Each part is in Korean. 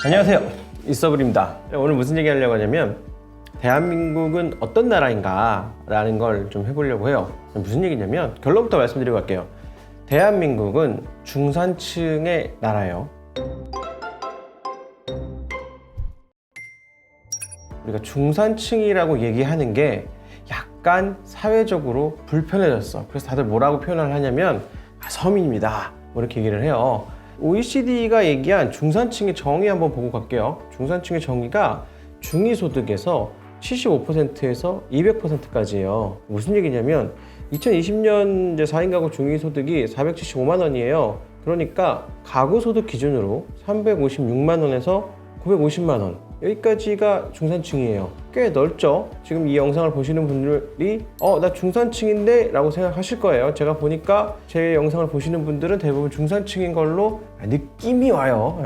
안녕하세요, 이서블입니다. 오늘 무슨 얘기 하려고 하냐면 대한민국은 어떤 나라인가 라는 걸 좀 해보려고 해요. 무슨 얘기냐면 결론부터 말씀드리고 갈게요. 대한민국은 중산층의 나라예요. 우리가 중산층이라고 얘기하는 게 약간 사회적으로 불편해졌어. 그래서 다들 뭐라고 표현을 하냐면 서민입니다, 뭐 이렇게 얘기를 해요. OECD가 얘기한 중산층의 정의 한번 보고 갈게요. 중산층의 정의가 중위소득에서 75%에서 200%까지예요. 무슨 얘기냐면 2020년 4인 가구 중위소득이 475만 원이에요. 그러니까 가구 소득 기준으로 356만 원에서 950만 원, 여기까지가 중산층이에요. 꽤 넓죠? 지금 이 영상을 보시는 분들이 나 중산층인데? 라고 생각하실 거예요. 제가 보니까 제 영상을 보시는 분들은 대부분 중산층인 걸로 느낌이 와요.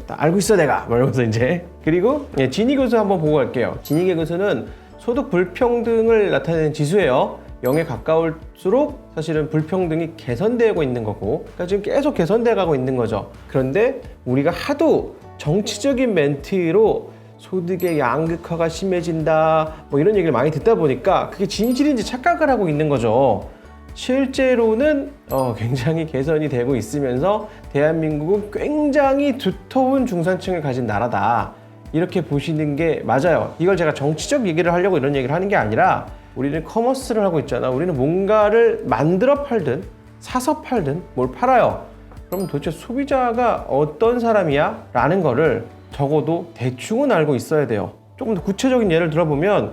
다 알고 있어 내가, 이러면서 이제. 그리고 지니교수 한번 보고 갈게요. 지니교수는 소득 불평등을 나타내는 지수예요. 0에 가까울수록 사실은 불평등이 개선되고 있는 거고, 그러니까 지금 계속 개선돼 가고 있는 거죠. 그런데 우리가 하도 정치적인 멘트로 소득의 양극화가 심해진다, 뭐 이런 얘기를 많이 듣다 보니까 그게 진실인지 착각을 하고 있는 거죠. 실제로는 굉장히 개선이 되고 있으면서 대한민국은 굉장히 두터운 중산층을 가진 나라다, 이렇게 보시는 게 맞아요. 이걸 제가 정치적 얘기를 하려고 이런 얘기를 하는 게 아니라, 우리는 커머스를 하고 있잖아. 우리는 뭔가를 만들어 팔든 사서 팔든 뭘 팔아요. 그럼 도대체 소비자가 어떤 사람이야? 라는 거를 적어도 대충은 알고 있어야 돼요. 조금 더 구체적인 예를 들어보면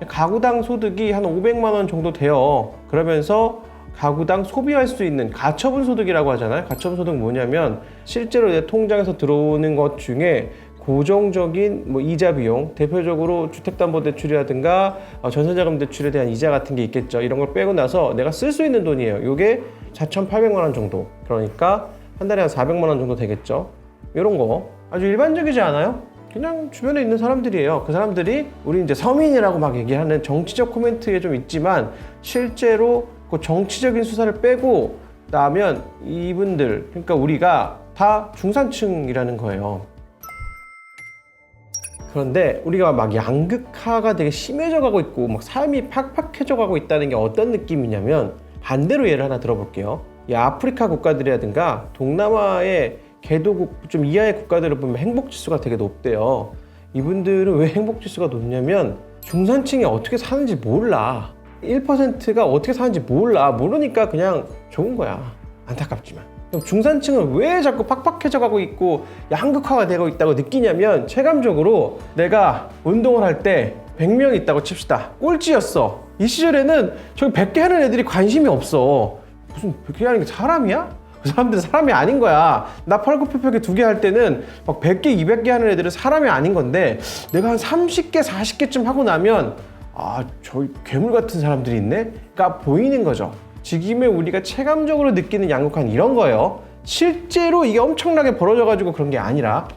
가구당 소득이 한 500만 원 정도 돼요. 그러면서 가구당 소비할 수 있는 가처분 소득이라고 하잖아요. 가처분 소득은 뭐냐면 실제로 내 통장에서 들어오는 것 중에 고정적인 이자 비용, 대표적으로 주택담보대출이라든가 전세자금 대출에 대한 이자 같은 게 있겠죠. 이런 걸 빼고 나서 내가 쓸 수 있는 돈이에요. 이게 4,800만 원 정도. 그러니까 한 달에 한 400만 원 정도 되겠죠. 이런 거 아주 일반적이지 않아요? 그냥 주변에 있는 사람들이에요. 그 사람들이 우리 이제 서민이라고 막 얘기하는 정치적 코멘트에 좀 있지만, 실제로 그 정치적인 수사를 빼고 나면 이분들, 그러니까 우리가 다 중산층이라는 거예요. 그런데 우리가 막 양극화가 되게 심해져 가고 있고 막 삶이 팍팍해져 가고 있다는 게 어떤 느낌이냐면, 반대로 예를 하나 들어볼게요. 이 아프리카 국가들이라든가 동남아의 개도국 좀 이하의 국가들을 보면 행복지수가 되게 높대요. 이분들은 왜 행복지수가 높냐면 중산층이 어떻게 사는지 몰라. 1%가 어떻게 사는지 모르니까 그냥 좋은 거야. 안타깝지만. 그럼 중산층은 왜 자꾸 팍팍해져 가고 있고 양극화가 되고 있다고 느끼냐면, 체감적으로 내가 운동을 할 때 100명 있다고 칩시다. 꼴찌였어. 이 시절에는 저기 100개 하는 애들이 관심이 없어. 무슨 100개 하는 게 사람이야? 그 사람들은 사람이 아닌 거야. 나 팔굽혀펴기 2개 할 때는 막 100개, 200개 하는 애들은 사람이 아닌 건데, 내가 한 30개, 40개쯤 하고 나면 저기 괴물 같은 사람들이 있네? 가 보이는 거죠. 지금의 우리가 체감적으로 느끼는 양극화는 이런 거예요. 실제로 이게 엄청나게 벌어져가지고 그런 게 아니라,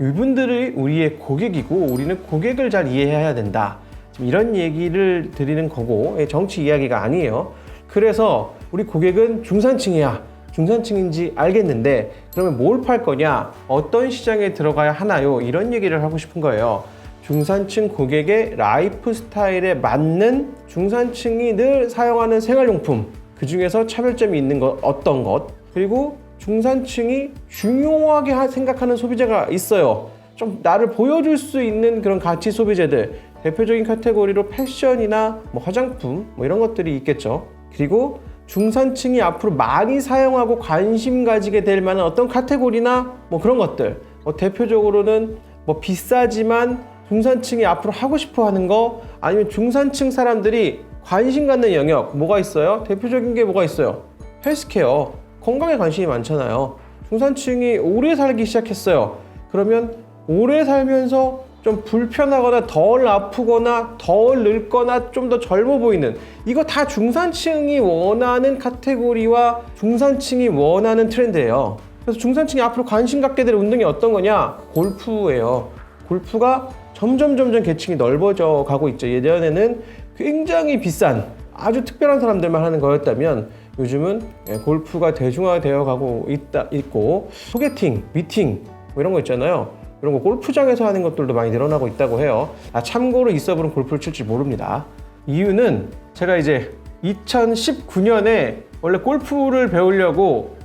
이분들이 우리의 고객이고 우리는 고객을 잘 이해해야 된다, 지금 이런 얘기를 드리는 거고, 정치 이야기가 아니에요. 그래서 우리 고객은 중산층이야. 중산층인지 알겠는데 그러면 뭘 팔 거냐? 어떤 시장에 들어가야 하나요? 이런 얘기를 하고 싶은 거예요. 중산층 고객의 라이프 스타일에 맞는, 중산층이 늘 사용하는 생활용품, 그 중에서 차별점이 있는 것, 어떤 것, 그리고 중산층이 중요하게 생각하는 소비재가 있어요. 좀 나를 보여줄 수 있는 그런 가치 소비재들, 대표적인 카테고리로 패션이나 화장품 이런 것들이 있겠죠. 그리고 중산층이 앞으로 많이 사용하고 관심 가지게 될 만한 어떤 카테고리나 그런 것들, 대표적으로는 비싸지만 중산층이 앞으로 하고 싶어 하는 거, 아니면 중산층 사람들이 관심 갖는 영역 뭐가 있어요? 대표적인 게 뭐가 있어요? 헬스케어, 건강에 관심이 많잖아요. 중산층이 오래 살기 시작했어요. 그러면 오래 살면서 좀 불편하거나 덜 아프거나 덜 늙거나 좀 더 젊어 보이는, 이거 다 중산층이 원하는 카테고리와 중산층이 원하는 트렌드예요. 그래서 중산층이 앞으로 관심 갖게 될 운동이 어떤 거냐? 골프예요. 골프가 점점 계층이 넓어져 가고 있죠. 예전에는 굉장히 비싼 아주 특별한 사람들만 하는 거였다면, 요즘은 골프가 대중화되어 가고 있고, 소개팅, 미팅 이런 거 있잖아요. 이런 거 골프장에서 하는 것들도 많이 늘어나고 있다고 해요. 참고로 이 서브는 골프를 칠 줄 모릅니다. 이유는 제가 이제 2019년에 원래 골프를 배우려고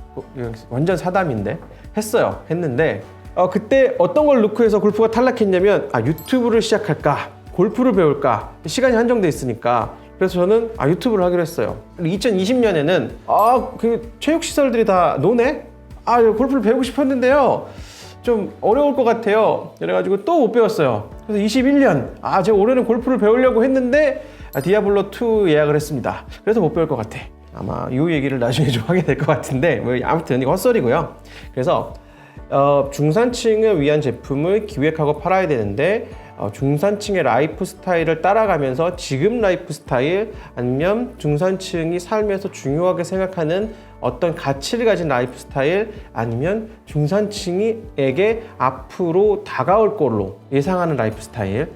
완전 사담인데 했는데 그때 어떤 걸 놓고 해서 골프가 탈락했냐면 유튜브를 시작할까 골프를 배울까 시간이 한정돼 있으니까 그래서 저는 유튜브를 하기로 했어요. 2020년에는 그 체육시설들이 다 노네? 골프를 배우고 싶었는데요 좀 어려울 것 같아요. 그래가지고 또 못 배웠어요. 그래서 21년 제가 올해는 골프를 배우려고 했는데 디아블로2 예약을 했습니다. 그래서 못 배울 것 같아. 아마 이 얘기를 나중에 좀 하게 될 것 같은데 아무튼 이거 헛소리고요. 그래서 중산층을 위한 제품을 기획하고 팔아야 되는데 중산층의 라이프 스타일을 따라가면서 지금 라이프 스타일 아니면 중산층이 삶에서 중요하게 생각하는 어떤 가치를 가진 라이프 스타일 아니면 중산층에게 앞으로 다가올 걸로 예상하는 라이프 스타일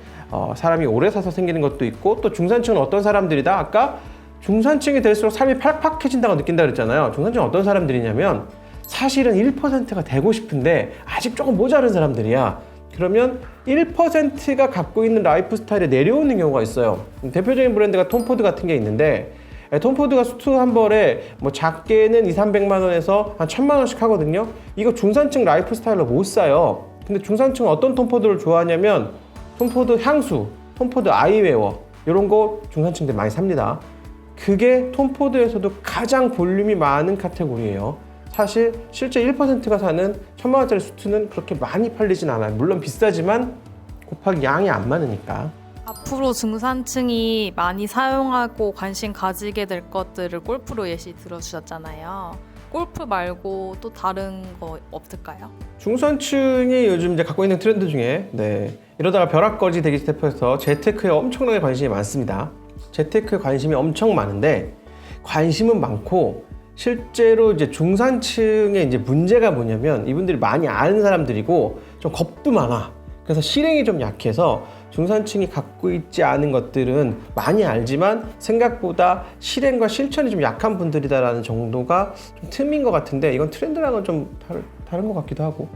사람이 오래 사서 생기는 것도 있고 또 중산층은 어떤 사람들이다? 아까 중산층이 될수록 삶이 팍팍해진다고 느낀다 그랬잖아요. 중산층은 어떤 사람들이냐면 사실은 1%가 되고 싶은데 아직 조금 모자른 사람들이야. 그러면 1%가 갖고 있는 라이프 스타일에 내려오는 경우가 있어요. 대표적인 브랜드가 톰포드 같은 게 있는데 톰포드가 수트 한 벌에 작게는 200~300만 원에서 한 1000만 원씩 하거든요. 이거 중산층 라이프 스타일로 못 사요. 근데 중산층은 어떤 톰포드를 좋아하냐면 톰포드 향수, 톰포드 아이웨어 이런 거 중산층들 많이 삽니다. 그게 톰포드에서도 가장 볼륨이 많은 카테고리예요. 사실 실제 1%가 사는 1000만 원짜리 수트는 그렇게 많이 팔리진 않아요. 물론 비싸지만 곱하기 양이 안 많으니까. 앞으로 중산층이 많이 사용하고 관심 가지게 될 것들을 골프로 예시 들어주셨잖아요. 골프 말고 또 다른 거 없을까요? 중산층이 요즘 이제 갖고 있는 트렌드 중에 이러다가 벼락거지 되기 시작해서 재테크에 엄청나게 관심이 많습니다. 재테크에 관심이 엄청 많은데 관심은 많고 실제로 이제 중산층의 이제 문제가 뭐냐면 이분들이 많이 아는 사람들이고 좀 겁도 많아. 그래서 실행이 좀 약해서 중산층이 갖고 있지 않은 것들은 많이 알지만 생각보다 실행과 실천이 좀 약한 분들이다라는 정도가 좀 틈인 것 같은데 이건 트렌드랑은 좀 다른 것 같기도 하고.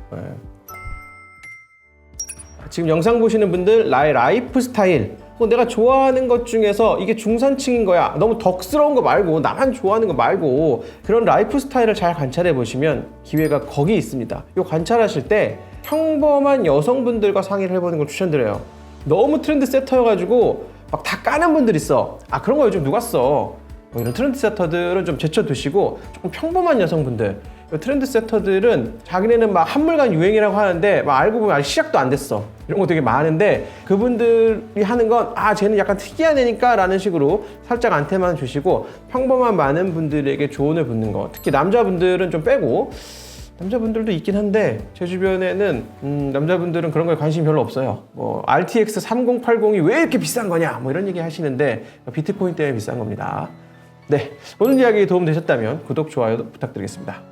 지금 영상 보시는 분들 나의 라이프 스타일 내가 좋아하는 것 중에서 이게 중산층인 거야 너무 덕스러운 거 말고 나만 좋아하는 거 말고 그런 라이프 스타일을 잘 관찰해 보시면 기회가 거기 있습니다. 이거 관찰하실 때 평범한 여성분들과 상의를 해보는 걸 추천드려요. 너무 트렌드 세터여가지고 막 다 까는 분들 있어. 그런 거 요즘 누가 써? 이런 트렌드 세터들은 좀 제쳐두시고 조금 평범한 여성분들 트렌드 세터들은 자기네는 막 한물간 유행이라고 하는데 막 알고 보면 아직 시작도 안 됐어. 이런 거 되게 많은데 그분들이 하는 건 쟤는 약간 특이한 애니까 라는 식으로 살짝 안테만 주시고 평범한 많은 분들에게 조언을 붙는 거 특히 남자분들은 좀 빼고 남자분들도 있긴 한데 제 주변에는 남자분들은 그런 거에 관심이 별로 없어요. RTX 3080이 왜 이렇게 비싼 거냐 이런 얘기 하시는데 비트코인 때문에 비싼 겁니다. 오늘 이야기 도움 되셨다면 구독, 좋아요 부탁드리겠습니다.